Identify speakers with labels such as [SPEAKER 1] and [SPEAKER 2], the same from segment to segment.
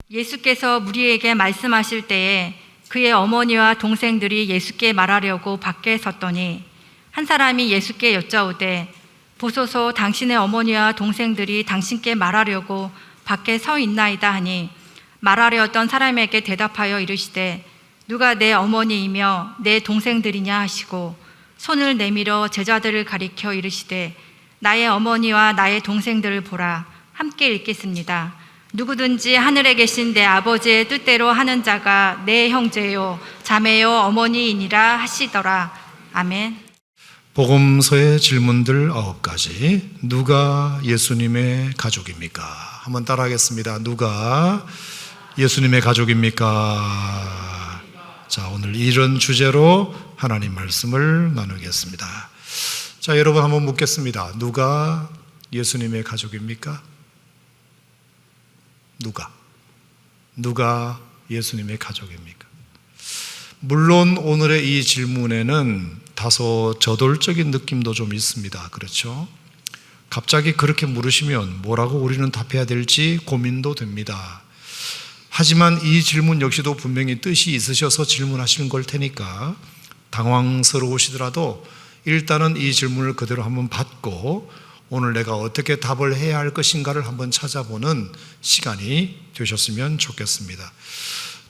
[SPEAKER 1] 예수께서 무리에게 말씀하실 때에 그의 어머니와 동생들이 예수께 말하려고 밖에 섰더니 한 사람이 예수께 여짜오되 보소서 당신의 어머니와 동생들이 당신께 말하려고 밖에 서 있나이다 하니 말하려 했던 사람에게 대답하여 이르시되 누가 내 어머니이며 내 동생들이냐 하시고 손을 내밀어 제자들을 가리켜 이르시되 나의 어머니와 나의 동생들을 보라. 함께 읽겠습니다. 누구든지 하늘에 계신 내 아버지의 뜻대로 하는 자가 내 형제요 자매요 어머니이니라 하시더라. 아멘.
[SPEAKER 2] 복음서의 질문들 9가지. 누가 예수님의 가족입니까? 한번 따라하겠습니다. 누가 예수님의 가족입니까? 자, 오늘 이런 주제로 하나님 말씀을 나누겠습니다. 자, 여러분 한번 묻겠습니다. 누가 예수님의 가족입니까? 누가 예수님의 가족입니까? 물론 오늘의 이 질문에는 다소 저돌적인 느낌도 좀 있습니다. 그렇죠? 갑자기 그렇게 물으시면 뭐라고 우리는 답해야 될지 고민도 됩니다. 하지만 이 질문 역시도 분명히 뜻이 있으셔서 질문하시는 걸 테니까 당황스러우시더라도 일단은 이 질문을 그대로 한번 받고 오늘 내가 어떻게 답을 해야 할 것인가를 한번 찾아보는 시간이 되셨으면 좋겠습니다.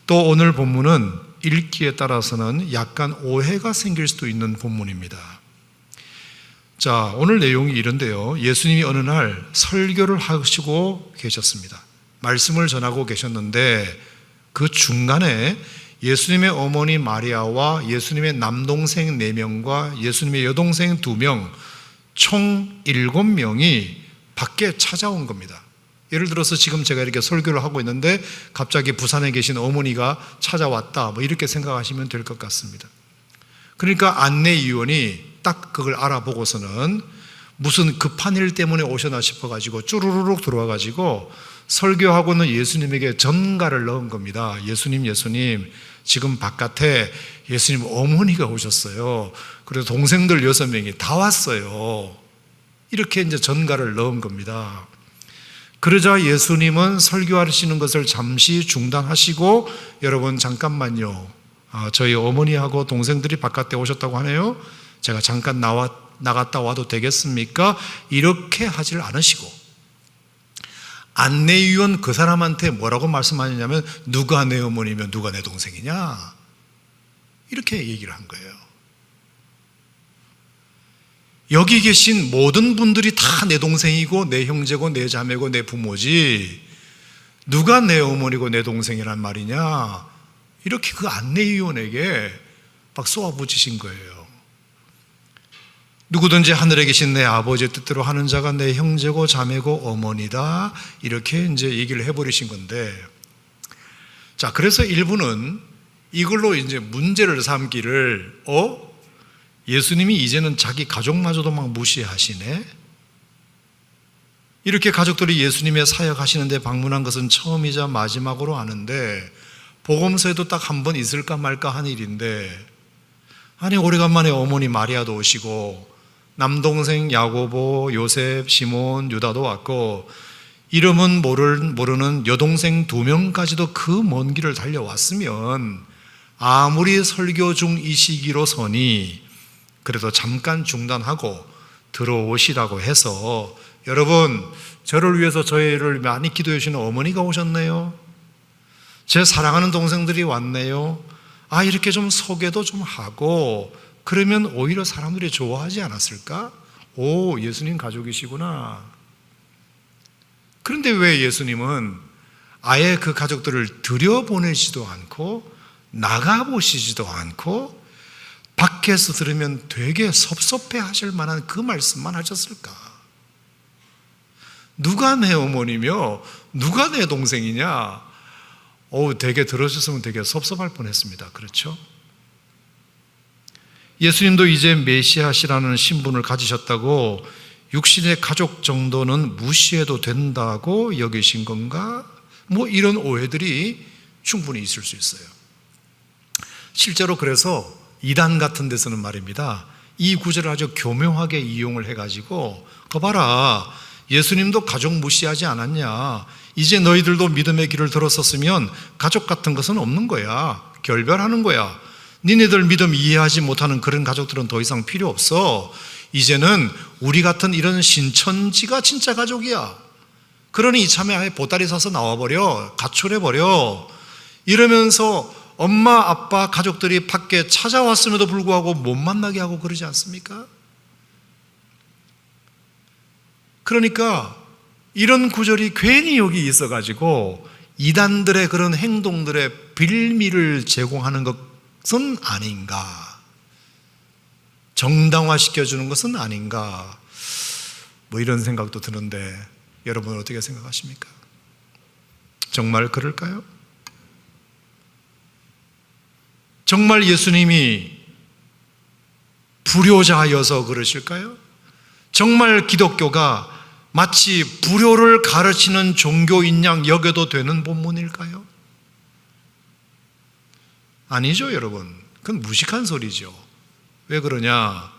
[SPEAKER 2] 또 오늘 본문은 읽기에 따라서는 약간 오해가 생길 수도 있는 본문입니다. 자, 오늘 내용이 이런데요. 예수님이 어느 날 설교를 하시고 계셨습니다. 말씀을 전하고 계셨는데 그 중간에 예수님의 어머니 마리아와 예수님의 남동생 4명과 예수님의 여동생 2명 총 7명이 밖에 찾아온 겁니다. 예를 들어서 지금 제가 이렇게 설교를 하고 있는데 갑자기 부산에 계신 어머니가 찾아왔다, 이렇게 생각하시면 될 것 같습니다. 그러니까 안내위원이 딱 그걸 알아보고서는 무슨 급한 일 때문에 오셨나 싶어가지고 쭈루루룩 들어와가지고 설교하고는 예수님에게 전가를 넣은 겁니다. 예수님 지금 바깥에 예수님 어머니가 오셨어요. 그래서 동생들 6명이 다 왔어요. 이렇게 이제 전가를 넣은 겁니다. 그러자 예수님은 설교하시는 것을 잠시 중단하시고 여러분 잠깐만요. 저희 어머니하고 동생들이 바깥에 오셨다고 하네요. 제가 잠깐 나갔다 와도 되겠습니까? 이렇게 하질 않으시고 안내위원 그 사람한테 뭐라고 말씀하느냐면 누가 내 어머니면 누가 내 동생이냐? 이렇게 얘기를 한 거예요. 여기 계신 모든 분들이 다 내 동생이고 내 형제고 내 자매고 내 부모지 누가 내 어머니고 내 동생이란 말이냐? 이렇게 그 안내위원에게 막 쏘아붙이신 거예요. 누구든지 하늘에 계신 내 아버지의 뜻대로 하는 자가 내 형제고 자매고 어머니다. 이렇게 이제 얘기를 해버리신 건데, 자, 그래서 일부는 이걸로 이제 문제를 삼기를, 예수님이 이제는 자기 가족마저도 막 무시하시네? 이렇게 가족들이 예수님의 사역하시는데 방문한 것은 처음이자 마지막으로 아는데, 복음서에도 딱 한 번 있을까 말까 한 일인데, 아니, 오래간만에 어머니 마리아도 오시고, 남동생 야고보, 요셉, 시몬, 유다도 왔고 이름은 모르는 여동생 2명까지도 그 먼 길을 달려왔으면 아무리 설교 중 이 시기로서니 그래도 잠깐 중단하고 들어오시라고 해서 여러분, 저를 위해서 저희를 많이 기도해 주시는 어머니가 오셨네요. 제 사랑하는 동생들이 왔네요. 이렇게 좀 소개도 좀 하고 그러면 오히려 사람들이 좋아하지 않았을까? 오, 예수님 가족이시구나. 그런데 왜 예수님은 아예 그 가족들을 들여보내지도 않고 나가보시지도 않고 밖에서 들으면 되게 섭섭해 하실 만한 그 말씀만 하셨을까? 누가 내 어머니며 누가 내 동생이냐? 되게 들으셨으면 되게 섭섭할 뻔했습니다. 그렇죠? 예수님도 이제 메시아시라는 신분을 가지셨다고 육신의 가족 정도는 무시해도 된다고 여기신 건가? 이런 오해들이 충분히 있을 수 있어요. 실제로 그래서 이단 같은 데서는 말입니다, 이 구절을 아주 교묘하게 이용을 해가지고 거 봐라, 예수님도 가족 무시하지 않았냐? 이제 너희들도 믿음의 길을 들었었으면 가족 같은 것은 없는 거야. 결별하는 거야. 니네들 믿음 이해하지 못하는 그런 가족들은 더 이상 필요 없어. 이제는 우리 같은 이런 신천지가 진짜 가족이야. 그러니 이참에 아예 보따리 사서 나와버려. 가출해버려. 이러면서 엄마, 아빠, 가족들이 밖에 찾아왔음에도 불구하고 못 만나게 하고 그러지 않습니까? 그러니까 이런 구절이 괜히 여기 있어가지고 이단들의 그런 행동들의 빌미를 제공하는 것은 아닌가, 정당화시켜주는 것은 아닌가, 뭐 이런 생각도 드는데 여러분은 어떻게 생각하십니까? 정말 그럴까요? 정말 예수님이 불효자여서 그러실까요? 정말 기독교가 마치 불효를 가르치는 종교인 양 여겨도 되는 본문일까요? 아니죠, 여러분. 그건 무식한 소리죠. 왜 그러냐?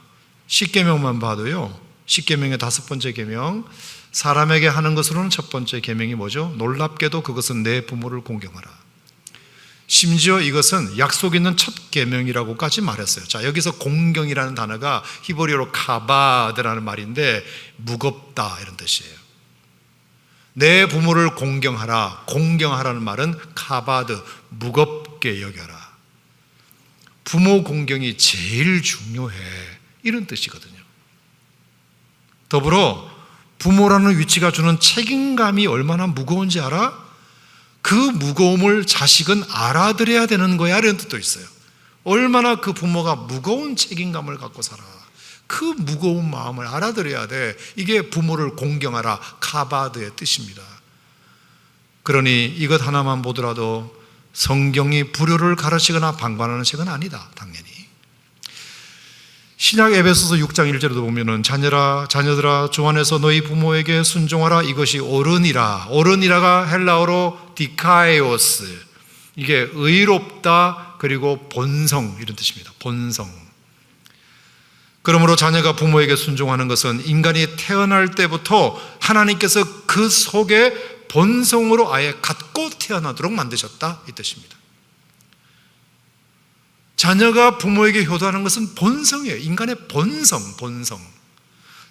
[SPEAKER 2] 십계명만 봐도요, 십계명의 5번째 계명, 사람에게 하는 것으로는 첫 번째 계명이 뭐죠? 놀랍게도 그것은 내 부모를 공경하라. 심지어 이것은 약속 있는 첫 계명이라고까지 말했어요. 자, 여기서 공경이라는 단어가 히브리어로 카바드라는 말인데 무겁다 이런 뜻이에요. 내 부모를 공경하라. 공경하라는 말은 카바드, 무겁게 여겨라. 부모 공경이 제일 중요해, 이런 뜻이거든요. 더불어 부모라는 위치가 주는 책임감이 얼마나 무거운지 알아? 그 무거움을 자식은 알아들어야 되는 거야, 이런 뜻도 있어요. 얼마나 그 부모가 무거운 책임감을 갖고 살아. 그 무거운 마음을 알아들어야 돼. 이게 부모를 공경하라, 카바드의 뜻입니다. 그러니 이것 하나만 보더라도 성경이 불효를 가르치거나 방관하는 책은 아니다, 당연히. 신약 에베소서 6장 1절에도 보면은 자녀들아 주 안에서 너희 부모에게 순종하라, 이것이 옳으니라. 옳으니라가 헬라어로 디카에오스, 이게 의롭다 그리고 본성 이런 뜻입니다. 본성. 그러므로 자녀가 부모에게 순종하는 것은 인간이 태어날 때부터 하나님께서 그 속에 본성으로 아예 갖고 태어나도록 만드셨다, 이 뜻입니다. 자녀가 부모에게 효도하는 것은 본성이에요. 인간의 본성.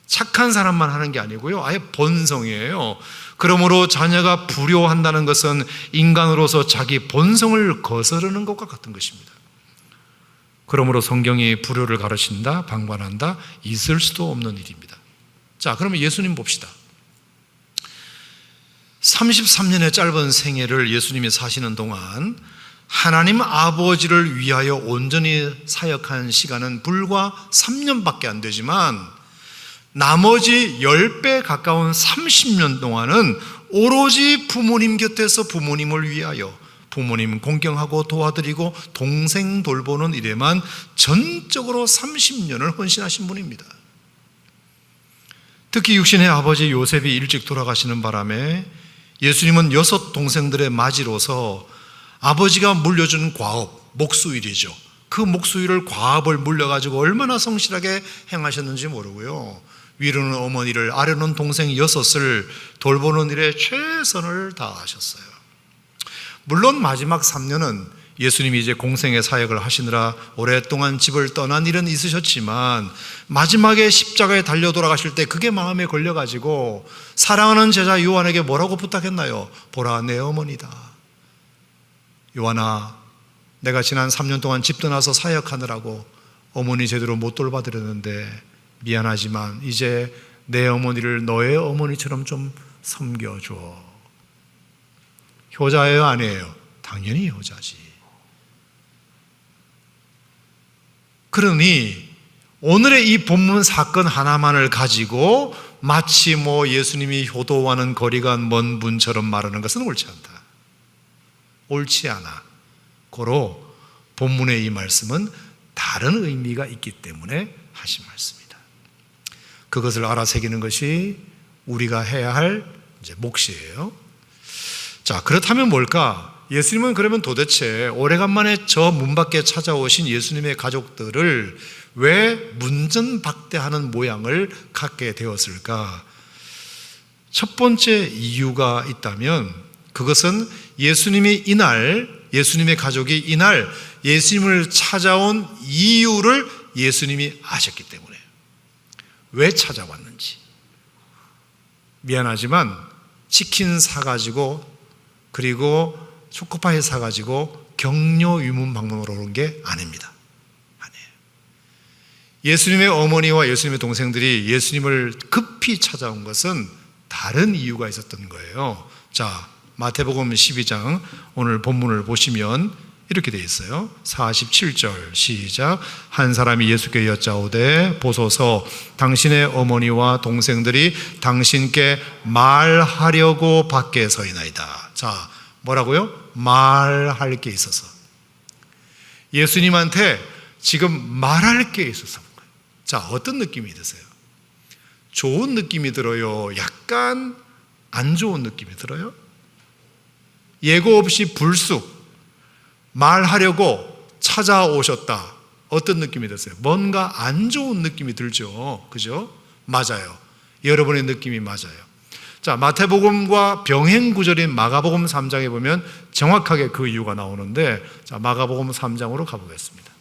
[SPEAKER 2] 착한 사람만 하는 게 아니고요, 아예 본성이에요. 그러므로 자녀가 불효한다는 것은 인간으로서 자기 본성을 거스르는 것과 같은 것입니다. 그러므로 성경이 불효를 가르친다, 방관한다, 있을 수도 없는 일입니다. 자, 그러면 예수님 봅시다. 33년의 짧은 생애를 예수님이 사시는 동안 하나님 아버지를 위하여 온전히 사역한 시간은 불과 3년밖에 안 되지만 나머지 10배 가까운 30년 동안은 오로지 부모님 곁에서 부모님을 위하여 부모님 공경하고 도와드리고 동생 돌보는 일에만 전적으로 30년을 헌신하신 분입니다. 특히 육신의 아버지 요셉이 일찍 돌아가시는 바람에 예수님은 6 동생들의 맞이로서 아버지가 물려준 과업, 목수일이죠. 그 목수일을 과업을 물려가지고 얼마나 성실하게 행하셨는지 모르고요, 위로는 어머니를, 아래는 동생 6을 돌보는 일에 최선을 다하셨어요. 물론 마지막 3년은 예수님이 이제 공생의 사역을 하시느라 오랫동안 집을 떠난 일은 있으셨지만 마지막에 십자가에 달려 돌아가실 때 그게 마음에 걸려가지고 사랑하는 제자 요한에게 뭐라고 부탁했나요? 보라, 내 어머니다. 요한아, 내가 지난 3년 동안 집 떠나서 사역하느라고 어머니 제대로 못 돌봐드렸는데 미안하지만 이제 내 어머니를 너의 어머니처럼 좀 섬겨줘. 효자예요, 아니에요? 당연히 효자지. 그러니 오늘의 이 본문 사건 하나만을 가지고 마치 예수님이 효도와는 거리가 먼 분처럼 말하는 것은 옳지 않다. 옳지 않아. 고로 본문의 이 말씀은 다른 의미가 있기 때문에 하신 말씀이다. 그것을 알아새기는 것이 우리가 해야 할 이제 몫이에요. 자, 그렇다면 뭘까? 예수님은 그러면 도대체 오래간만에 저 문 밖에 찾아오신 예수님의 가족들을 왜 문전박대하는 모양을 갖게 되었을까? 첫 번째 이유가 있다면 그것은 예수님이 이날, 예수님의 가족이 이날 예수님을 찾아온 이유를 예수님이 아셨기 때문에. 왜 찾아왔는지. 미안하지만 치킨 사가지고 그리고 초코파이 사가지고 격려 유문 방문으로 온 게 아닙니다. 아니에요. 예수님의 어머니와 예수님의 동생들이 예수님을 급히 찾아온 것은 다른 이유가 있었던 거예요. 자, 마태복음 12장 오늘 본문을 보시면 이렇게 되어 있어요. 47절 시작. 한 사람이 예수께 여짜오되 보소서 당신의 어머니와 동생들이 당신께 말하려고 밖에 서 있나이다. 자, 뭐라고요? 말할 게 있어서. 예수님한테 지금 말할 게 있어서. 자, 어떤 느낌이 드세요? 좋은 느낌이 들어요? 약간 안 좋은 느낌이 들어요? 예고 없이 불쑥 말하려고 찾아오셨다. 어떤 느낌이 드세요? 뭔가 안 좋은 느낌이 들죠. 그죠? 맞아요. 여러분의 느낌이 맞아요. 자, 마태복음과 병행 구절인 마가복음 3장에 보면 정확하게 그 이유가 나오는데, 자, 마가복음 3장으로 가보겠습니다.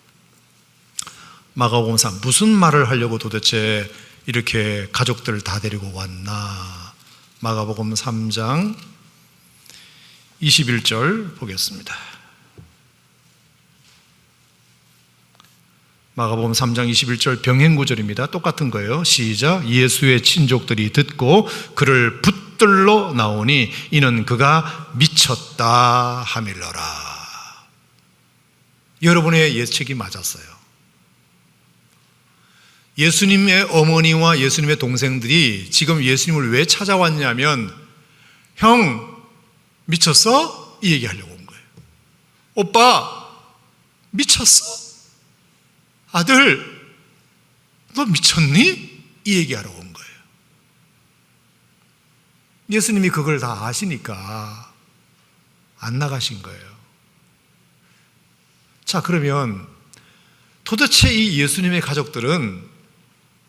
[SPEAKER 2] 마가복음 3, 무슨 말을 하려고 도대체 이렇게 가족들을 다 데리고 왔나? 마가복음 3장 21절 보겠습니다. 마가복음 3장 21절 병행구절입니다. 똑같은 거예요. 시작. 예수의 친족들이 듣고 그를 붙들러 나오니 이는 그가 미쳤다 하밀러라. 여러분의 예측이 맞았어요. 예수님의 어머니와 예수님의 동생들이 지금 예수님을 왜 찾아왔냐면, 형 미쳤어? 이 얘기하려고 온 거예요. 오빠 미쳤어? 아들 너 미쳤니? 이 얘기하러 온 거예요. 예수님이 그걸 다 아시니까 안 나가신 거예요. 자, 그러면 도대체 이 예수님의 가족들은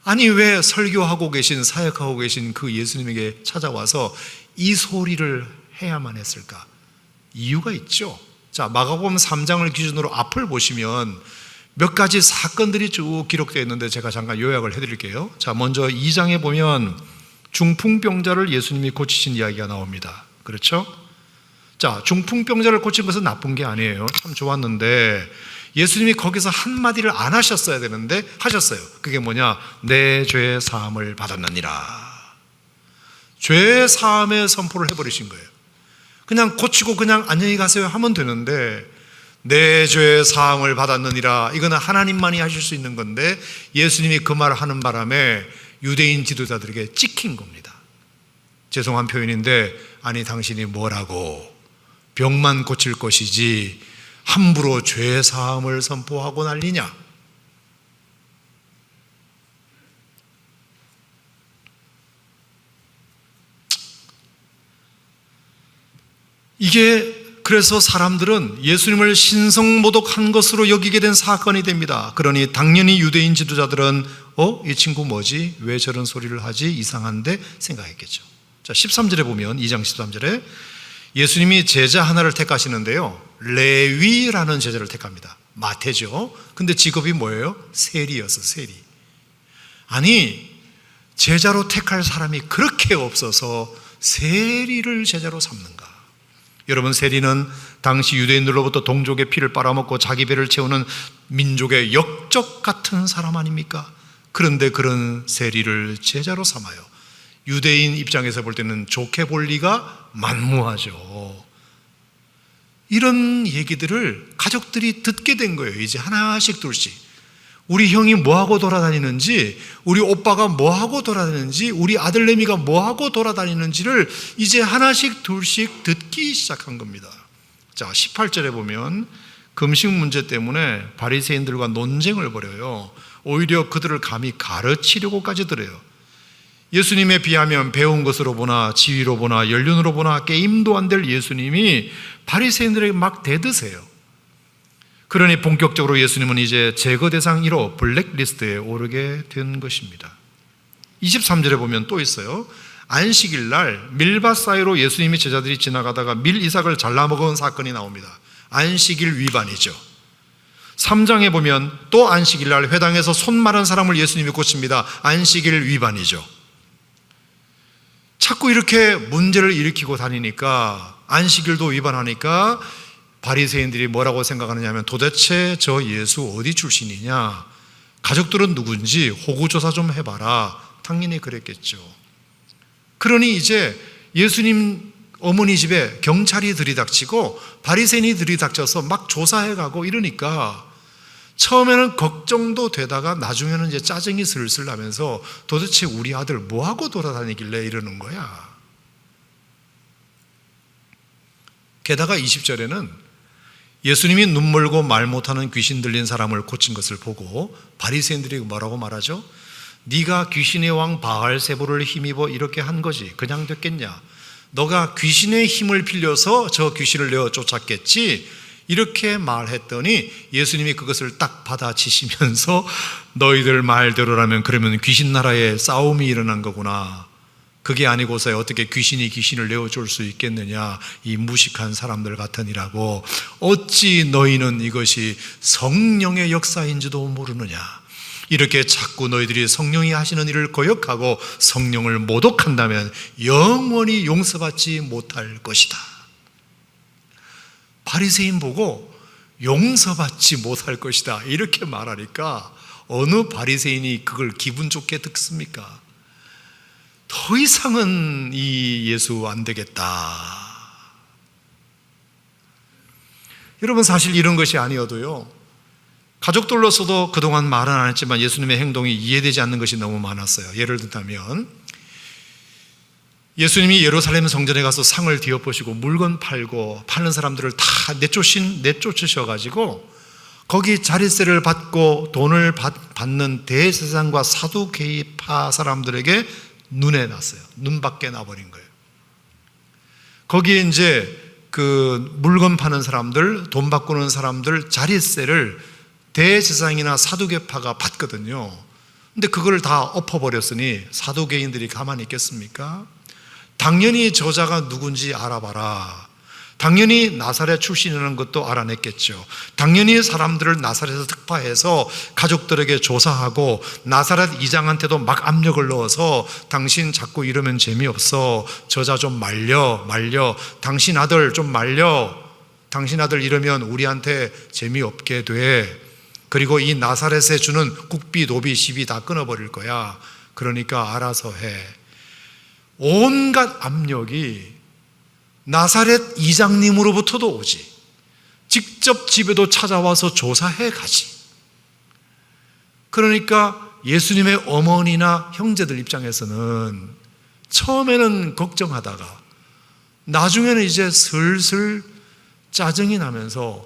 [SPEAKER 2] 아니 왜 설교하고 계신, 사역하고 계신 그 예수님에게 찾아와서 이 소리를 해야만 했을까? 이유가 있죠. 자, 마가복음 3장을 기준으로 앞을 보시면 몇 가지 사건들이 쭉 기록되어 있는데 제가 잠깐 요약을 해드릴게요. 자, 먼저 2장에 보면 중풍병자를 예수님이 고치신 이야기가 나옵니다. 그렇죠? 자, 중풍병자를 고친 것은 나쁜 게 아니에요. 참 좋았는데 예수님이 거기서 한마디를 안 하셨어야 되는데 하셨어요. 그게 뭐냐? 내 죄 사함을 받았느니라. 죄 사함의 선포를 해버리신 거예요. 그냥 고치고 그냥 안녕히 가세요 하면 되는데, 내 죄 사함을 받았느니라, 이거는 하나님만이 하실 수 있는 건데 예수님이 그 말을 하는 바람에 유대인 지도자들에게 찍힌 겁니다. 죄송한 표현인데, 아니 당신이 뭐라고 병만 고칠 것이지 함부로 죄 사함을 선포하고 난리냐? 이게 그래서 사람들은 예수님을 신성모독한 것으로 여기게 된 사건이 됩니다. 그러니 당연히 유대인 지도자들은 이 친구 뭐지? 왜 저런 소리를 하지? 이상한데 생각했겠죠. 자, 13절에 보면 2장 13절에 예수님이 제자 하나를 택하시는데요, 레위라는 제자를 택합니다. 마태죠. 근데 직업이 뭐예요? 세리였어. 세리. 아니 제자로 택할 사람이 그렇게 없어서 세리를 제자로 삼는가? 여러분, 세리는 당시 유대인들로부터 동족의 피를 빨아먹고 자기 배를 채우는 민족의 역적 같은 사람 아닙니까? 그런데 그런 세리를 제자로 삼아요. 유대인 입장에서 볼 때는 좋게 볼 리가 만무하죠. 이런 얘기들을 가족들이 듣게 된 거예요. 이제 하나씩 둘씩. 우리 형이 뭐하고 돌아다니는지, 우리 오빠가 뭐하고 돌아다니는지, 우리 아들내미가 뭐하고 돌아다니는지를 이제 하나씩 둘씩 듣기 시작한 겁니다. 자, 18절에 보면 금식 문제 때문에 바리새인들과 논쟁을 벌여요. 오히려 그들을 감히 가르치려고까지 들어요. 예수님에 비하면 배운 것으로 보나 지위로 보나 연륜으로 보나 게임도 안 될 예수님이 바리새인들에게 막 대드세요. 그러니 본격적으로 예수님은 이제 제거 대상 1호 블랙리스트에 오르게 된 것입니다. 23절에 보면 또 있어요. 안식일 날 밀밭 사이로 예수님의 제자들이 지나가다가 밀 이삭을 잘라먹은 사건이 나옵니다. 안식일 위반이죠. 3장에 보면 또 안식일 날 회당에서 손 마른 사람을 예수님이 고칩니다. 안식일 위반이죠. 자꾸 이렇게 문제를 일으키고 다니니까, 안식일도 위반하니까 바리새인들이 뭐라고 생각하느냐 하면, 도대체 저 예수 어디 출신이냐, 가족들은 누군지 호구조사 좀 해봐라. 당연히 그랬겠죠. 그러니 이제 예수님 어머니 집에 경찰이 들이닥치고 바리새인이 들이닥쳐서 막 조사해가고 이러니까 처음에는 걱정도 되다가 나중에는 이제 짜증이 슬슬 나면서 도대체 우리 아들 뭐하고 돌아다니길래 이러는 거야. 게다가 20절에는 예수님이 눈 멀고 말 못하는 귀신 들린 사람을 고친 것을 보고 바리새인들이 뭐라고 말하죠? 네가 귀신의 왕 바알세불을 힘입어 이렇게 한 거지 그냥 됐겠냐? 너가 귀신의 힘을 빌려서 저 귀신을 내어 쫓았겠지? 이렇게 말했더니 예수님이 그것을 딱 받아치시면서 너희들 말대로라면 그러면 귀신 나라에 싸움이 일어난 거구나. 그게 아니고서야 어떻게 귀신이 귀신을 내어줄 수 있겠느냐, 이 무식한 사람들 같으니라고. 어찌 너희는 이것이 성령의 역사인지도 모르느냐. 이렇게 자꾸 너희들이 성령이 하시는 일을 거역하고 성령을 모독한다면 영원히 용서받지 못할 것이다. 바리새인 보고 용서받지 못할 것이다 이렇게 말하니까 어느 바리새인이 그걸 기분 좋게 듣습니까? 더 이상은 이 예수 안 되겠다. 여러분, 사실 이런 것이 아니어도요, 가족들로서도 그동안 말은 안 했지만 예수님의 행동이 이해되지 않는 것이 너무 많았어요. 예를 들자면 예수님이 예루살렘 성전에 가서 상을 뒤엎으시고 물건 팔고 파는 사람들을 다 내쫓으셔가지고 거기 자릿세를 받고 돈을 받는 대제사장과 사두개이파 사람들에게 눈에 났어요. 눈밖에 나버린 거예요. 거기에 이제 그 물건 파는 사람들, 돈 바꾸는 사람들 자릿세를 대제사장이나 사두개파가 받거든요. 근데 그걸 다 엎어버렸으니 사두개인들이 가만히 있겠습니까? 당연히 저자가 누군지 알아봐라. 당연히 나사렛 출신이라는 것도 알아냈겠죠. 당연히 사람들을 나사렛에서 특파해서 가족들에게 조사하고 나사렛 이장한테도 막 압력을 넣어서 당신 자꾸 이러면 재미없어. 저자 좀 말려. 당신 아들 좀 말려. 당신 아들 이러면 우리한테 재미없게 돼. 그리고 이 나사렛에 주는 국비, 노비, 시비 다 끊어버릴 거야. 그러니까 알아서 해. 온갖 압력이 나사렛 이장님으로부터도 오지, 직접 집에도 찾아와서 조사해 가지. 그러니까 예수님의 어머니나 형제들 입장에서는 처음에는 걱정하다가 나중에는 이제 슬슬 짜증이 나면서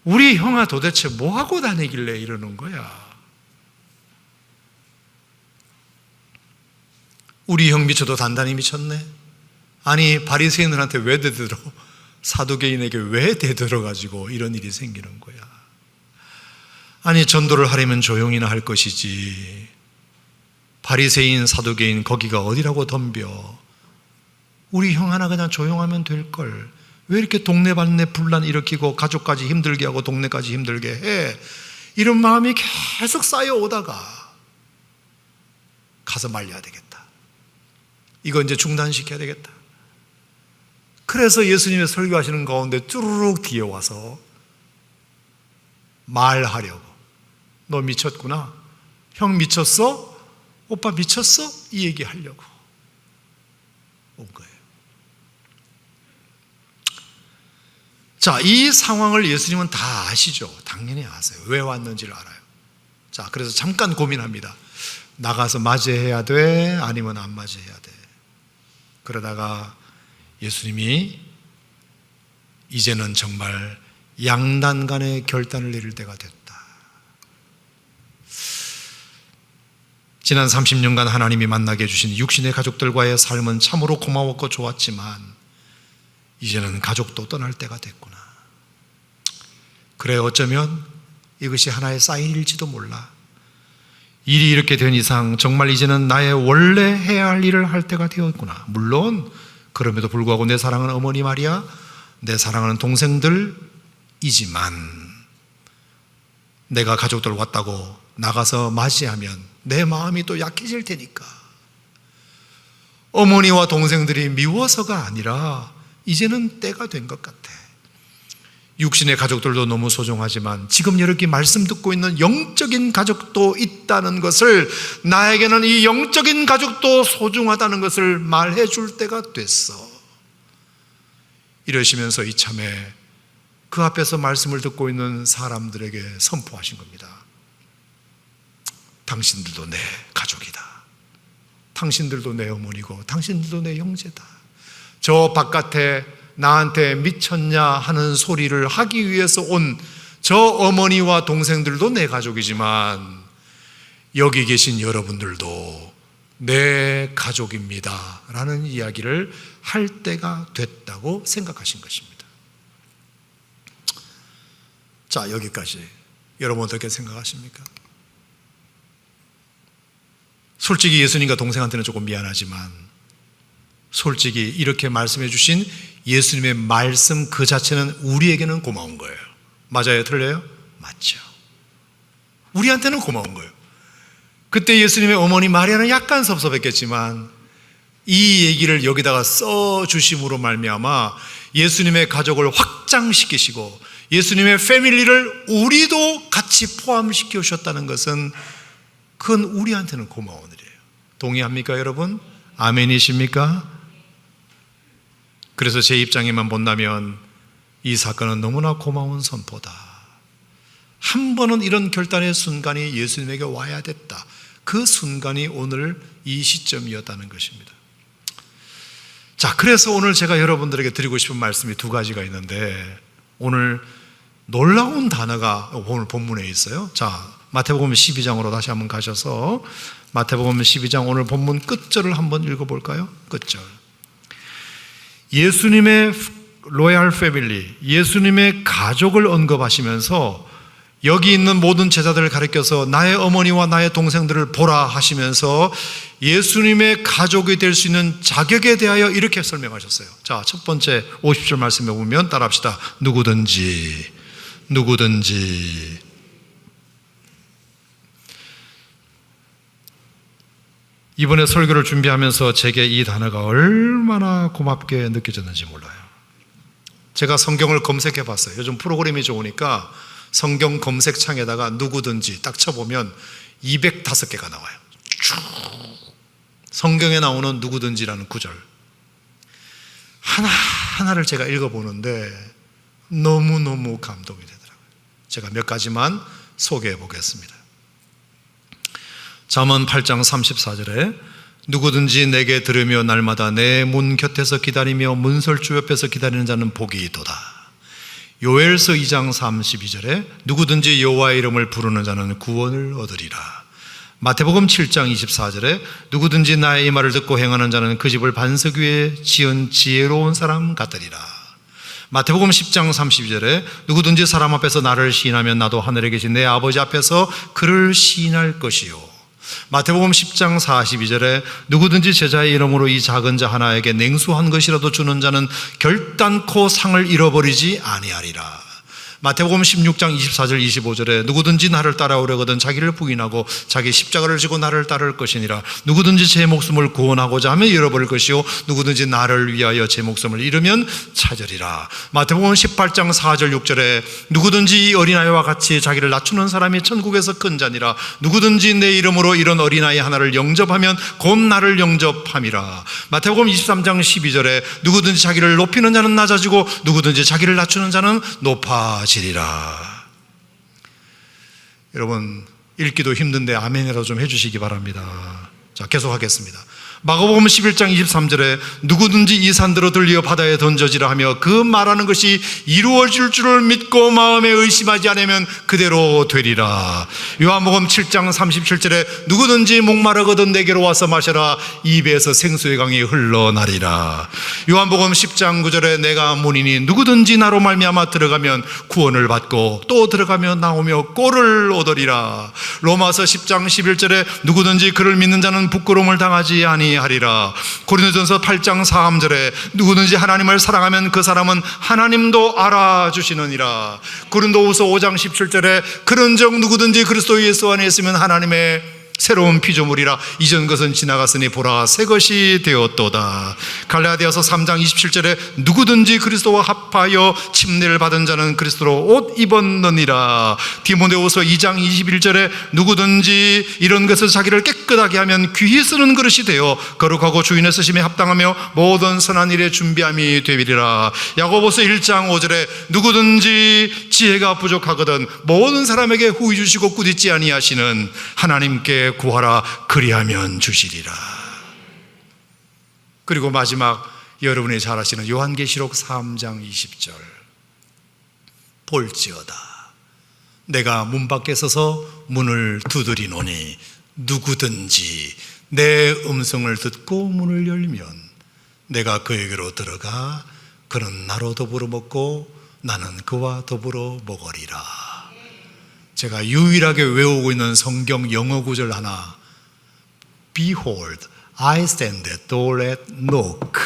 [SPEAKER 2] 우리 형아 도대체 뭐하고 다니길래 이러는 거야. 우리 형 미쳐도 단단히 미쳤네. 아니 바리새인들한테 왜 대들어? 사두개인에게 왜 대들어가지고 이런 일이 생기는 거야. 아니 전도를 하려면 조용히나 할 것이지. 바리새인 사두개인 거기가 어디라고 덤벼. 우리 형 하나 그냥 조용하면 될걸. 왜 이렇게 동네방네 분란 일으키고 가족까지 힘들게 하고 동네까지 힘들게 해. 이런 마음이 계속 쌓여오다가 가서 말려야 되겠다. 이거 이제 중단시켜야 되겠다. 그래서 예수님의 설교하시는 가운데 쭈루룩 뒤에 와서 말하려고. 너 미쳤구나. 형 미쳤어? 오빠 미쳤어? 이 얘기 하려고 온 거예요. 자, 이 상황을 예수님은 다 아시죠? 당연히 아세요. 왜 왔는지를 알아요. 자, 그래서 잠깐 고민합니다. 나가서 맞이해야 돼? 아니면 안 맞이해야 돼? 그러다가 예수님이 이제는 정말 양단 간의 결단을 내릴 때가 됐다. 지난 30년간 하나님이 만나게 해주신 육신의 가족들과의 삶은 참으로 고마웠고 좋았지만 이제는 가족도 떠날 때가 됐구나. 그래, 어쩌면 이것이 하나의 사인일지도 몰라. 일이 이렇게 된 이상 정말 이제는 나의 원래 해야 할 일을 할 때가 되었구나. 물론 그럼에도 불구하고 내 사랑하는 어머니 마리아, 내 사랑하는 동생들이지만 내가 가족들 왔다고 나가서 맞이하면 내 마음이 또 약해질 테니까 어머니와 동생들이 미워서가 아니라 이제는 때가 된 것 같아. 육신의 가족들도 너무 소중하지만 지금 이렇게 말씀 듣고 있는 영적인 가족도 있다는 것을, 나에게는 이 영적인 가족도 소중하다는 것을 말해 줄 때가 됐어. 이러시면서 이참에 그 앞에서 말씀을 듣고 있는 사람들에게 선포하신 겁니다. 당신들도 내 가족이다. 당신들도 내 어머니고 당신들도 내 형제다. 저 바깥에 나한테 미쳤냐 하는 소리를 하기 위해서 온 저 어머니와 동생들도 내 가족이지만 여기 계신 여러분들도 내 가족입니다 라는 이야기를 할 때가 됐다고 생각하신 것입니다. 자, 여기까지 여러분 어떻게 생각하십니까? 솔직히 예수님과 동생한테는 조금 미안하지만 솔직히 이렇게 말씀해 주신 예수님의 말씀 그 자체는 우리에게는 고마운 거예요. 맞아요? 틀려요? 맞죠. 우리한테는 고마운 거예요. 그때 예수님의 어머니 마리아는 약간 섭섭했겠지만 이 얘기를 여기다가 써주심으로 말미암아 예수님의 가족을 확장시키시고 예수님의 패밀리를 우리도 같이 포함시켜 주셨다는 것은 그건 우리한테는 고마운 일이에요. 동의합니까 여러분? 아멘이십니까? 그래서 제 입장에만 본다면 이 사건은 너무나 고마운 선포다. 한 번은 이런 결단의 순간이 예수님에게 와야 됐다. 그 순간이 오늘 이 시점이었다는 것입니다. 자, 그래서 오늘 제가 여러분들에게 드리고 싶은 말씀이 두 가지가 있는데 오늘 놀라운 단어가 오늘 본문에 있어요. 자, 마태복음 12장으로 다시 한번 가셔서 마태복음 12장 오늘 본문 끝절을 한번 읽어볼까요? 끝절. 예수님의 로얄 패밀리, 예수님의 가족을 언급하시면서 여기 있는 모든 제자들을 가리켜서 나의 어머니와 나의 동생들을 보라 하시면서 예수님의 가족이 될 수 있는 자격에 대하여 이렇게 설명하셨어요. 자, 첫 번째 50절 말씀에 보면 따라합시다. 누구든지 이번에 설교를 준비하면서 제게 이 단어가 얼마나 고맙게 느껴졌는지 몰라요. 제가 성경을 검색해 봤어요. 요즘 프로그램이 좋으니까 성경 검색창에다가 누구든지 딱 쳐보면 205개가 나와요. 쭉 성경에 나오는 누구든지라는 구절 하나하나를 제가 읽어보는데 너무너무 감동이 되더라고요. 제가 몇 가지만 소개해 보겠습니다. 잠언 8장 34절에 누구든지 내게 들으며 날마다 내 문 곁에서 기다리며 문설주 옆에서 기다리는 자는 복이 있도다. 요엘서 2장 32절에 누구든지 여호와의 이름을 부르는 자는 구원을 얻으리라. 마태복음 7장 24절에 누구든지 나의 이 말을 듣고 행하는 자는 그 집을 반석 위에 지은 지혜로운 사람 같으리라. 마태복음 10장 32절에 누구든지 사람 앞에서 나를 시인하면 나도 하늘에 계신 내 아버지 앞에서 그를 시인할 것이요. 마태복음 10장 42절에 누구든지 제자의 이름으로 이 작은 자 하나에게 냉수 한 것이라도 주는 자는 결단코 상을 잃어버리지 아니하리라. 마태복음 16장 24절 25절에 누구든지 나를 따라오려거든 자기를 부인하고 자기 십자가를 지고 나를 따를 것이니라. 누구든지 제 목숨을 구원하고자 하면 잃어버릴 것이요 누구든지 나를 위하여 제 목숨을 잃으면 찾으리라. 마태복음 18장 4절 6절에 누구든지 이 어린아이와 같이 자기를 낮추는 사람이 천국에서 큰 자니라. 누구든지 내 이름으로 이런 어린아이 하나를 영접하면 곧 나를 영접함이라. 마태복음 23장 12절에 누구든지 자기를 높이는 자는 낮아지고 누구든지 자기를 낮추는 자는 높아지리라. 여러분 읽기도 힘든데 아멘이라도 좀 해주시기 바랍니다. 자, 계속하겠습니다. 마가복음 11장 23절에 누구든지 이 산들어 들려 바다에 던져지라 하며 그 말하는 것이 이루어질 줄을 믿고 마음에 의심하지 않으면 그대로 되리라. 요한복음 7장 37절에 누구든지 목마르거든 내게로 와서 마셔라. 입에서 생수의 강이 흘러나리라. 요한복음 10장 9절에 내가 문이니 누구든지 나로 말미암아 들어가면 구원을 받고 또 들어가며 나오며 꼴을 얻으리라. 로마서 10장 11절에 누구든지 그를 믿는 자는 부끄러움을 당하지 아니하리라. 고린도전서 8장 3절에 누구든지 하나님을 사랑하면 그 사람은 하나님도 알아주시느니라. 고린도후서 5장 17절에 그런즉 누구든지 그리스도 예수 안에 있으면 하나님의 새로운 피조물이라. 이전 것은 지나갔으니 보라 새 것이 되었도다. 갈라디아서 3장 27절에 누구든지 그리스도와 합하여 침례를 받은 자는 그리스도로 옷 입었느니라. 디모데후서 2장 21절에 누구든지 이런 것을 자기를 깨끗하게 하면 귀히 쓰는 그릇이 되어 거룩하고 주인의 쓰심에 합당하며 모든 선한 일에 준비함이 되리라. 야고보서 1장 5절에 누구든지 지혜가 부족하거든 모든 사람에게 후히 주시고 꾸짖지 아니하시는 하나님께 구하라. 그리하면 주시리라. 그리고 마지막 여러분이 잘 아시는 요한계시록 3장 20절 볼지어다 내가 문 밖에 서서 문을 두드리노니 누구든지 내 음성을 듣고 문을 열면 내가 그에게로 들어가 그는 나로 더불어 먹고 나는 그와 더불어 먹으리라. 제가 유일하게 외우고 있는 성경 영어 구절 하나, Behold, I stand at the door and knock.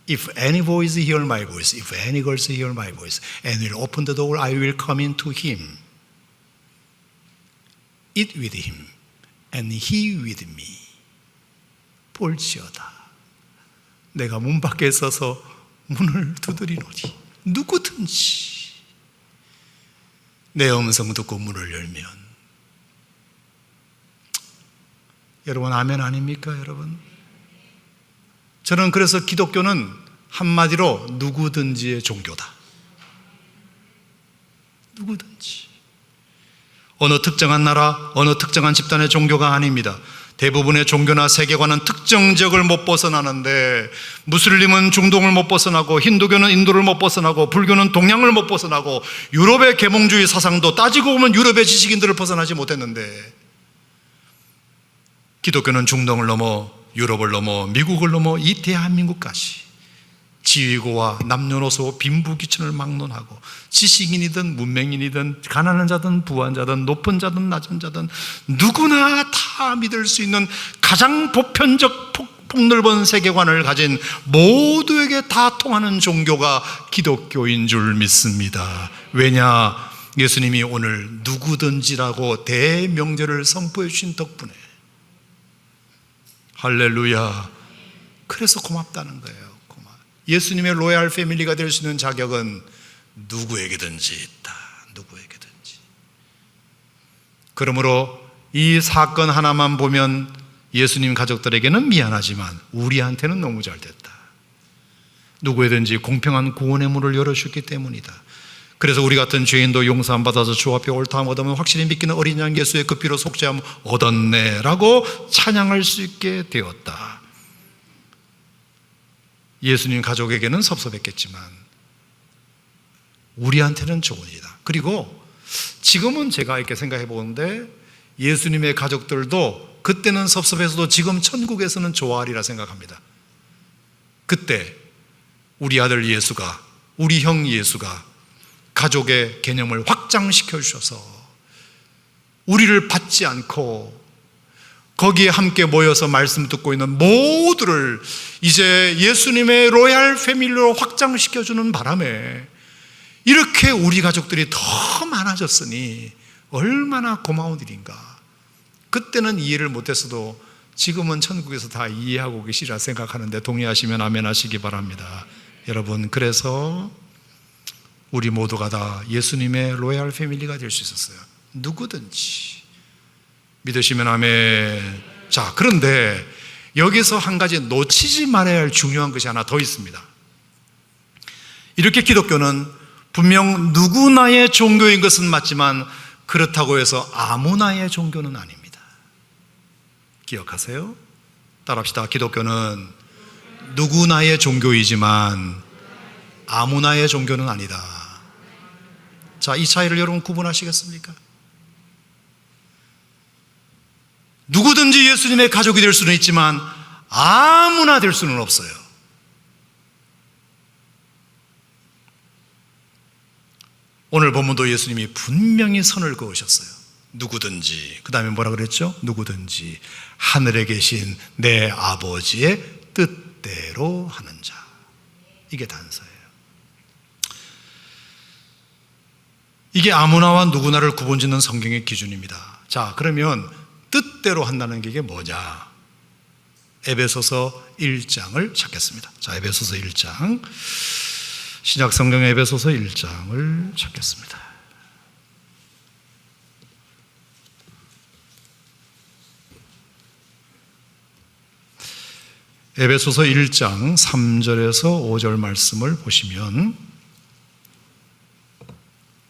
[SPEAKER 2] If any voice hear my voice, if any girls hear my voice, and will open the door, I will come into him, eat with him, and he with me. 볼지어다. 내가 문 밖에 서서 문을 두드리노니 누구든지 내 음성 듣고 문을 열면. 여러분 아멘 아닙니까 여러분? 저는 그래서 기독교는 한마디로 누구든지의 종교다. 누구든지. 어느 특정한 나라, 어느 특정한 집단의 종교가 아닙니다. 대부분의 종교나 세계관은 특정 지역을 못 벗어나는데 무슬림은 중동을 못 벗어나고 힌두교는 인도를 못 벗어나고 불교는 동양을 못 벗어나고 유럽의 계몽주의 사상도 따지고 보면 유럽의 지식인들을 벗어나지 못했는데 기독교는 중동을 넘어 유럽을 넘어 미국을 넘어 이 대한민국까지 지위고와 남녀노소 빈부귀천을 막론하고 지식인이든 문맹인이든 가난한 자든 부한 자든 높은 자든 낮은 자든 누구나 다 믿을 수 있는 가장 보편적 폭넓은 세계관을 가진 모두에게 다 통하는 종교가 기독교인 줄 믿습니다. 왜냐? 예수님이 오늘 누구든지라고 대명제를 선포해 주신 덕분에. 할렐루야. 그래서 고맙다는 거예요. 예수님의 로얄 패밀리가 될 수 있는 자격은 누구에게든지 있다. 누구에게든지. 그러므로 이 사건 하나만 보면 예수님 가족들에게는 미안하지만 우리한테는 너무 잘 됐다. 누구에든지 공평한 구원의 문을 열어주셨기 때문이다. 그래서 우리 같은 죄인도 용서 안 받아서 주 앞에 옳다함 얻으면 확실히 믿기는 어린 양 예수의 그 피로 속죄함 얻었네 라고 찬양할 수 있게 되었다. 예수님 가족에게는 섭섭했겠지만 우리한테는 좋은 일이다. 그리고 지금은 제가 이렇게 생각해 보는데 예수님의 가족들도 그때는 섭섭해서도 지금 천국에서는 좋아하리라 생각합니다. 그때 우리 아들 예수가, 우리 형 예수가 가족의 개념을 확장시켜 주셔서 우리를 받지 않고 거기에 함께 모여서 말씀 듣고 있는 모두를 이제 예수님의 로얄 패밀리로 확장시켜주는 바람에 이렇게 우리 가족들이 더 많아졌으니 얼마나 고마운 일인가. 그때는 이해를 못했어도 지금은 천국에서 다 이해하고 계시리라 생각하는데 동의하시면 아멘 하시기 바랍니다. 여러분, 그래서 우리 모두가 다 예수님의 로얄 패밀리가 될 수 있었어요. 누구든지. 믿으시면 아멘. 자, 그런데 여기서 한 가지 놓치지 말아야 할 중요한 것이 하나 더 있습니다. 이렇게 기독교는 분명 누구나의 종교인 것은 맞지만 그렇다고 해서 아무나의 종교는 아닙니다. 기억하세요? 따라합시다. 기독교는 누구나의 종교이지만 아무나의 종교는 아니다. 자, 이 차이를 여러분 구분하시겠습니까? 누구든지 예수님의 가족이 될 수는 있지만 아무나 될 수는 없어요. 오늘 본문도 예수님이 분명히 선을 그으셨어요. 누구든지, 그 다음에 뭐라 그랬죠? 누구든지 하늘에 계신 내 아버지의 뜻대로 하는 자. 이게 단서예요. 이게 아무나와 누구나를 구분짓는 성경의 기준입니다. 자, 그러면 뜻대로 한다는 게 이게 뭐냐? 에베소서 1장을 찾겠습니다. 자, 에베소서 1장. 신약 성경 에베소서 1장을 찾겠습니다. 에베소서 1장 3절에서 5절 말씀을 보시면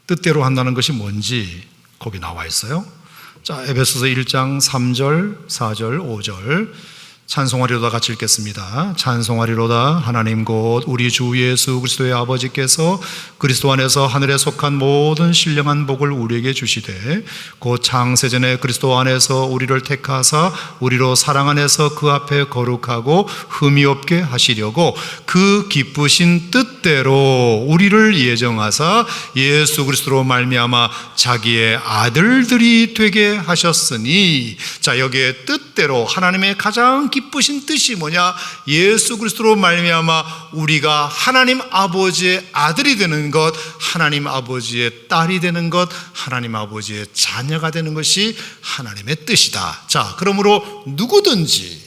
[SPEAKER 2] 뜻대로 한다는 것이 뭔지 거기 나와 있어요. 자, 에베소서 1장 3절, 4절, 5절 찬송하리로다 같이 읽겠습니다. 찬송하리로다 하나님 곧 우리 주 예수 그리스도의 아버지께서 그리스도 안에서 하늘에 속한 모든 신령한 복을 우리에게 주시되 곧 창세전에 그리스도 안에서 우리를 택하사 우리로 사랑 안에서 그 앞에 거룩하고 흠이 없게 하시려고 그 기쁘신 뜻대로 우리를 예정하사 예수 그리스도로 말미암아 자기의 아들들이 되게 하셨으니, 자, 여기에 뜻대로 하나님의 가장 기쁘신 뜻이 뭐냐? 예수 그리스도로 말미암아 우리가 하나님 아버지의 아들이 되는 것, 하나님 아버지의 딸이 되는 것, 하나님 아버지의 자녀가 되는 것이 하나님의 뜻이다. 자, 그러므로 누구든지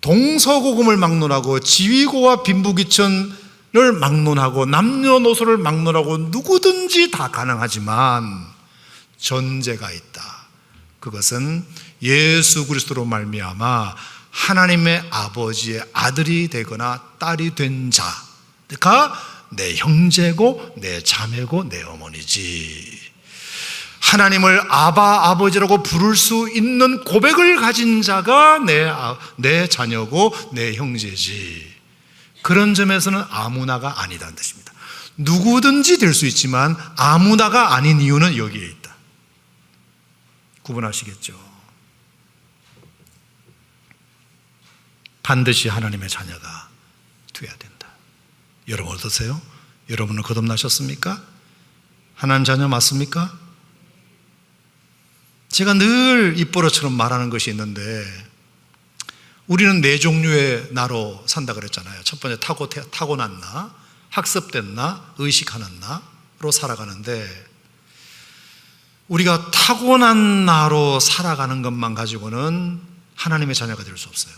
[SPEAKER 2] 동서고금을 막론하고 지위고와 빈부귀천을 막론하고 남녀노소를 막론하고 누구든지 다 가능하지만 전제가 있다. 그것은 예수 그리스도로 말미암아 하나님의 아버지의 아들이 되거나 딸이 된 자가 내 형제고 내 자매고 내 어머니지. 하나님을 아바 아버지라고 부를 수 있는 고백을 가진 자가 내 자녀고 내 형제지. 그런 점에서는 아무나가 아니다는 뜻입니다. 누구든지 될 수 있지만 아무나가 아닌 이유는 여기에 있다. 구분하시겠죠? 반드시 하나님의 자녀가 되어야 된다. 여러분 어떠세요? 여러분은 거듭나셨습니까? 하나님 자녀 맞습니까? 제가 늘 입버릇처럼 말하는 것이 있는데, 우리는 네 종류의 나로 산다 그랬잖아요. 첫 번째 타고난 나, 학습된 나, 의식하는 나로 살아가는데, 우리가 타고난 나로 살아가는 것만 가지고는 하나님의 자녀가 될 수 없어요.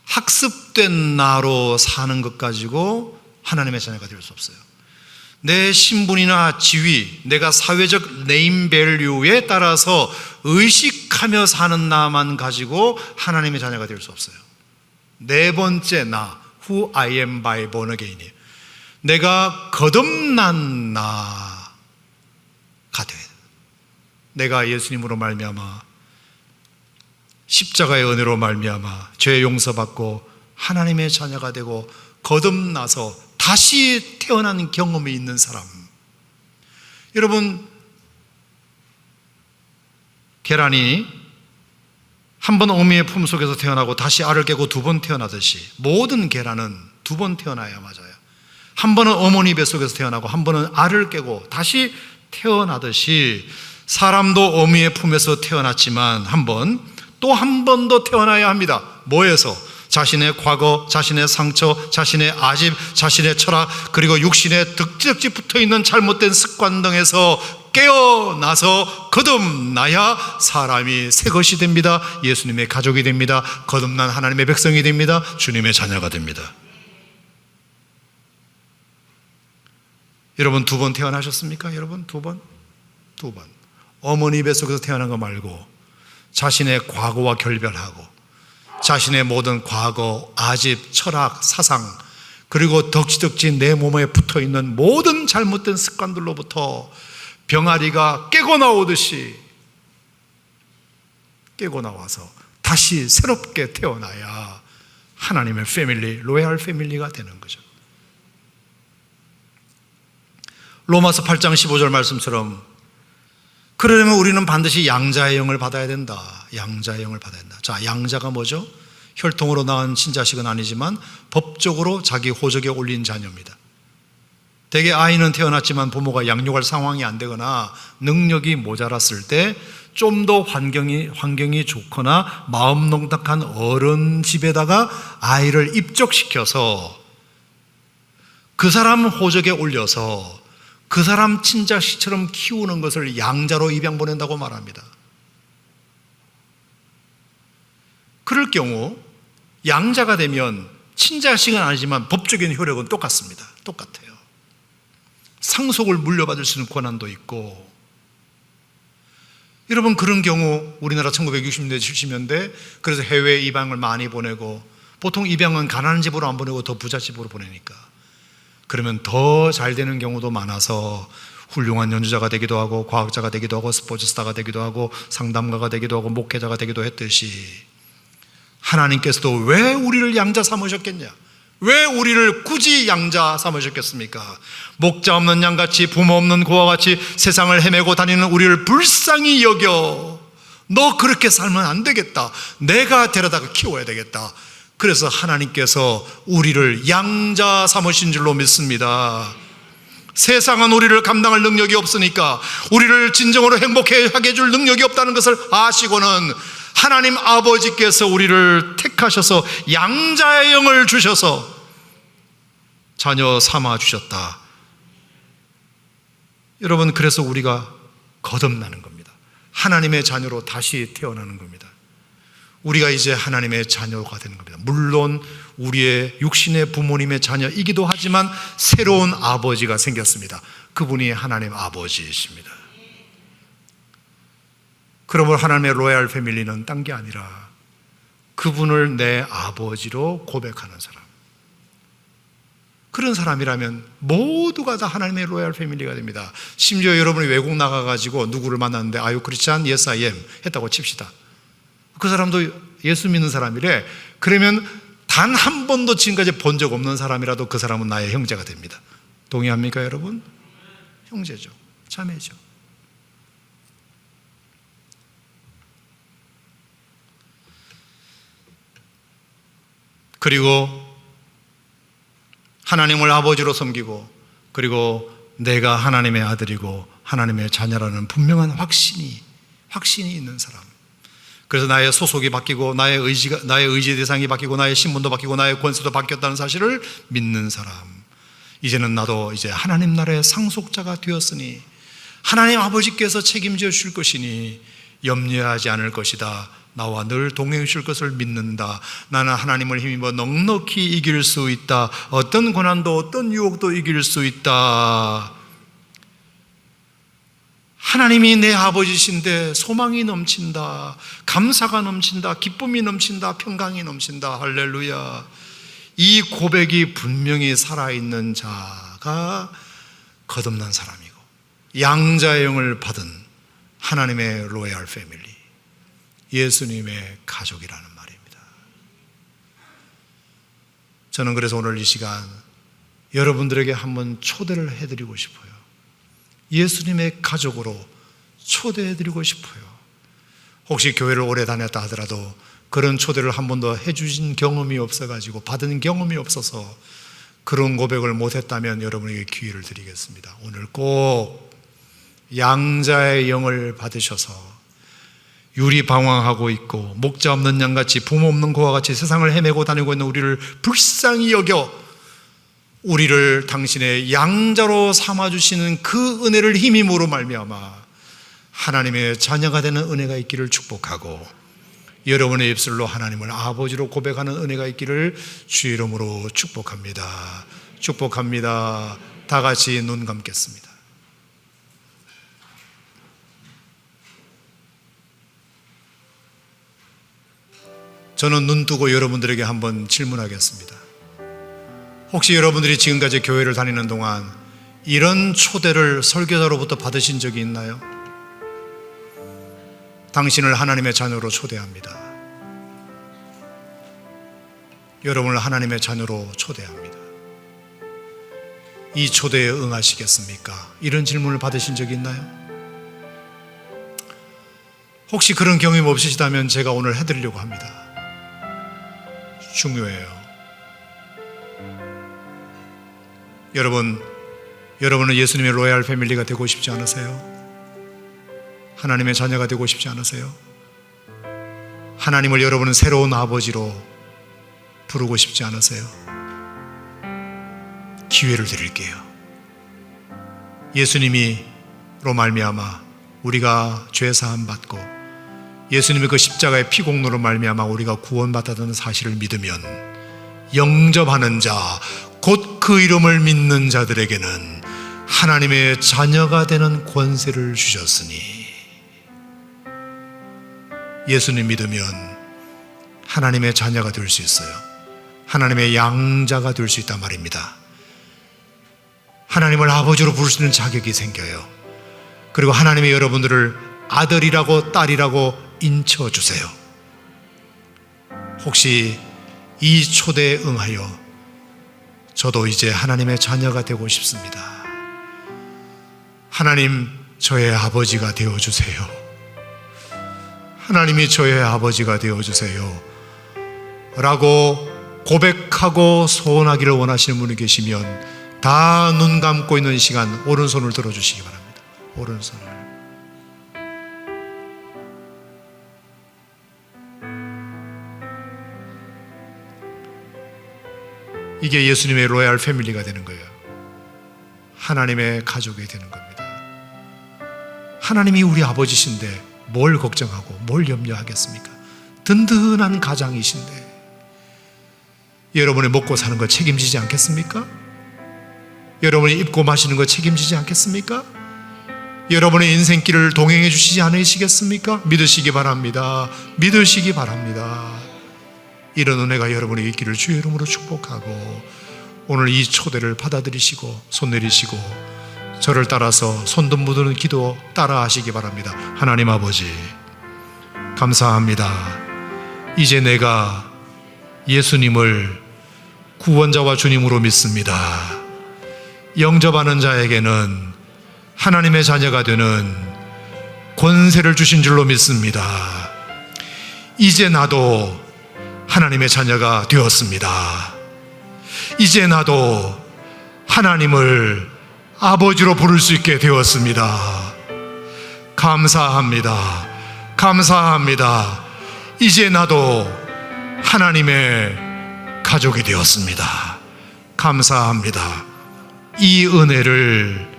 [SPEAKER 2] 학습된 나로 사는 것 가지고 하나님의 자녀가 될 수 없어요. 내 신분이나 지위, 내가 사회적 네임밸류에 따라서 의식하며 사는 나만 가지고 하나님의 자녀가 될 수 없어요. 네 번째 나, who I am by born again이에요. 내가 거듭난 나가 돼요. 내가 예수님으로 말미암아 십자가의 은혜로 말미암아 죄 용서받고 하나님의 자녀가 되고 거듭나서 다시 태어난 경험이 있는 사람. 여러분, 계란이 한 번 어미의 품속에서 태어나고 다시 알을 깨고 두 번 태어나듯이 모든 계란은 두 번 태어나야 맞아요. 한 번은 어머니 뱃속에서 태어나고 한 번은 알을 깨고 다시 태어나듯이 사람도 어미의 품에서 태어났지만 한 번 더 태어나야 합니다. 뭐에서? 자신의 과거, 자신의 상처, 자신의 아집, 자신의 철학, 그리고 육신에 덕지덕지 붙어있는 잘못된 습관 등에서 깨어나서 거듭나야 사람이 새 것이 됩니다. 예수님의 가족이 됩니다. 거듭난 하나님의 백성이 됩니다. 주님의 자녀가 됩니다. 여러분, 두 번 태어나셨습니까? 여러분, 두 번? 어머니 뱃속에서 태어난 거 말고 자신의 과거와 결별하고 자신의 모든 과거, 아집, 철학, 사상, 그리고 덕지덕지 내 몸에 붙어있는 모든 잘못된 습관들로부터 병아리가 깨고 나오듯이 깨고 나와서 다시 새롭게 태어나야 하나님의 패밀리, 로얄 패밀리가 되는 거죠. 로마서 8장 15절 말씀처럼 그러려면 우리는 반드시 양자의 영을 받아야 된다. 양자의 영을 받아야 된다. 자, 양자가 뭐죠? 혈통으로 낳은 친자식은 아니지만 법적으로 자기 호적에 올린 자녀입니다. 대개 아이는 태어났지만 부모가 양육할 상황이 안 되거나 능력이 모자랐을 때 좀 더 환경이 좋거나 마음 넉넉한 어른 집에다가 아이를 입적시켜서 그 사람 호적에 올려서 그 사람 친자식처럼 키우는 것을 양자로 입양 보낸다고 말합니다. 그럴 경우 양자가 되면 친자식은 아니지만 법적인 효력은 똑같습니다. 똑같아요. 상속을 물려받을 수 있는 권한도 있고, 여러분 그런 경우 우리나라 1960년대 70년대 그래서 해외 입양을 많이 보내고, 보통 입양은 가난한 집으로 안 보내고 더 부잣집으로 보내니까 그러면 더 잘 되는 경우도 많아서 훌륭한 연주자가 되기도 하고 과학자가 되기도 하고 스포츠 스타가 되기도 하고 상담가가 되기도 하고 목회자가 되기도 했듯이 하나님께서도 왜 우리를 양자 삼으셨겠냐? 왜 우리를 굳이 양자 삼으셨겠습니까? 목자 없는 양같이 부모 없는 고와 같이 세상을 헤매고 다니는 우리를 불쌍히 여겨. 너 그렇게 살면 안 되겠다. 내가 데려다가 키워야 되겠다. 그래서 하나님께서 우리를 양자 삼으신 줄로 믿습니다. 세상은 우리를 감당할 능력이 없으니까, 우리를 진정으로 행복하게 해줄 능력이 없다는 것을 아시고는 하나님 아버지께서 우리를 택하셔서 양자의 영을 주셔서 자녀 삼아 주셨다. 여러분, 그래서 우리가 거듭나는 겁니다. 하나님의 자녀로 다시 태어나는 겁니다. 우리가 이제 하나님의 자녀가 되는 겁니다. 물론 우리의 육신의 부모님의 자녀이기도 하지만 새로운 아버지가 생겼습니다. 그분이 하나님 아버지이십니다. 그러므로 하나님의 로얄 패밀리는 딴 게 아니라 그분을 내 아버지로 고백하는 사람, 그런 사람이라면 모두가 다 하나님의 로얄 패밀리가 됩니다. 심지어 여러분이 외국 나가가지고 누구를 만났는데 Are you Christian? Yes, I am 했다고 칩시다. 그 사람도 예수 믿는 사람이래. 그러면 단 한 번도 지금까지 본 적 없는 사람이라도 그 사람은 나의 형제가 됩니다. 동의합니까 여러분? 형제죠. 자매죠. 그리고 하나님을 아버지로 섬기고, 그리고 내가 하나님의 아들이고 하나님의 자녀라는 분명한 확신이 있는 사람. 그래서 나의 소속이 바뀌고 나의 의지 대상이 바뀌고 나의 신분도 바뀌고 나의 권세도 바뀌었다는 사실을 믿는 사람. 이제는 나도 이제 하나님 나라의 상속자가 되었으니 하나님 아버지께서 책임져 주실 것이니 염려하지 않을 것이다. 나와 늘 동행해 주실 것을 믿는다. 나는 하나님을 힘입어 넉넉히 이길 수 있다. 어떤 고난도 어떤 유혹도 이길 수 있다. 하나님이 내 아버지신데 소망이 넘친다. 감사가 넘친다. 기쁨이 넘친다. 평강이 넘친다. 할렐루야. 이 고백이 분명히 살아있는 자가 거듭난 사람이고 양자의 영을 받은 하나님의 로얄 패밀리, 예수님의 가족이라는 말입니다. 저는 그래서 오늘 이 시간 여러분들에게 한번 초대를 해드리고 싶어요. 예수님의 가족으로 초대해드리고 싶어요. 혹시 교회를 오래 다녔다 하더라도 그런 초대를 한 번도 해주신 경험이 없어가지고, 받은 경험이 없어서 그런 고백을 못했다면 여러분에게 기회를 드리겠습니다. 오늘 꼭 양자의 영을 받으셔서 유리방황하고 있고 목자 없는 양같이 부모 없는 고와 같이 세상을 헤매고 다니고 있는 우리를 불쌍히 여겨 우리를 당신의 양자로 삼아주시는 그 은혜를 힘입으로 말미암아 하나님의 자녀가 되는 은혜가 있기를 축복하고, 여러분의 입술로 하나님을 아버지로 고백하는 은혜가 있기를 주의 이름으로 축복합니다. 축복합니다. 다 같이 눈 감겠습니다. 저는 눈 뜨고 여러분들에게 한번 질문하겠습니다. 혹시 여러분들이 지금까지 교회를 다니는 동안 이런 초대를 설교자로부터 받으신 적이 있나요? 당신을 하나님의 자녀로 초대합니다. 여러분을 하나님의 자녀로 초대합니다. 이 초대에 응하시겠습니까? 이런 질문을 받으신 적이 있나요? 혹시 그런 경험 없으시다면 제가 오늘 해드리려고 합니다. 중요해요. 여러분은 예수님의 로얄 패밀리가 되고 싶지 않으세요? 하나님의 자녀가 되고 싶지 않으세요? 하나님을 여러분은 새로운 아버지로 부르고 싶지 않으세요? 기회를 드릴게요. 예수님이로 말미암아 우리가 죄 사함 받고 예수님의 그 십자가의 피공로로 말미암아 우리가 구원받았다는 사실을 믿으면 영접하는 자, 곧 그 이름을 믿는 자들에게는 하나님의 자녀가 되는 권세를 주셨으니 예수님 믿으면 하나님의 자녀가 될 수 있어요. 하나님의 양자가 될 수 있단 말입니다. 하나님을 아버지로 부를 수 있는 자격이 생겨요. 그리고 하나님의 여러분들을 아들이라고 딸이라고 인쳐주세요. 혹시 이 초대에 응하여 저도 이제 하나님의 자녀가 되고 싶습니다. 하나님, 저의 아버지가 되어주세요. 하나님이 저의 아버지가 되어주세요 라고 고백하고 소원하기를 원하시는 분이 계시면 다 눈 감고 있는 시간 오른손을 들어주시기 바랍니다. 오른손을. 이게 예수님의 로얄 패밀리가 되는 거예요. 하나님의 가족이 되는 겁니다. 하나님이 우리 아버지신데 뭘 걱정하고 뭘 염려하겠습니까? 든든한 가장이신데 여러분이 먹고 사는 거 책임지지 않겠습니까? 여러분이 입고 마시는 거 책임지지 않겠습니까? 여러분의 인생길을 동행해 주시지 않으시겠습니까? 믿으시기 바랍니다. 믿으시기 바랍니다. 이런 은혜가 여러분의 있기를 주의 이름으로 축복하고 오늘 이 초대를 받아들이시고 손 내리시고 저를 따라서 손도 묻는 기도 따라 하시기 바랍니다. 하나님 아버지, 감사합니다. 이제 내가 예수님을 구원자와 주님으로 믿습니다. 영접하는 자에게는 하나님의 자녀가 되는 권세를 주신 줄로 믿습니다. 이제 나도 하나님의 자녀가 되었습니다. 이제 나도 하나님을 아버지로 부를 수 있게 되었습니다. 감사합니다. 감사합니다. 이제 나도 하나님의 가족이 되었습니다. 감사합니다. 이 은혜를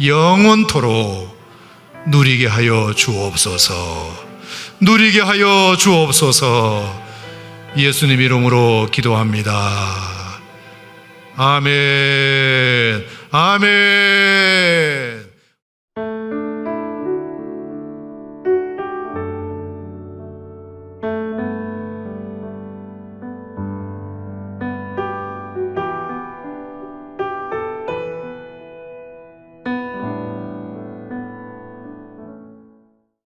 [SPEAKER 2] 영원토록 누리게 하여 주옵소서. 누리게 하여 주옵소서. 예수님 이름으로 기도합니다. 아멘. 아멘.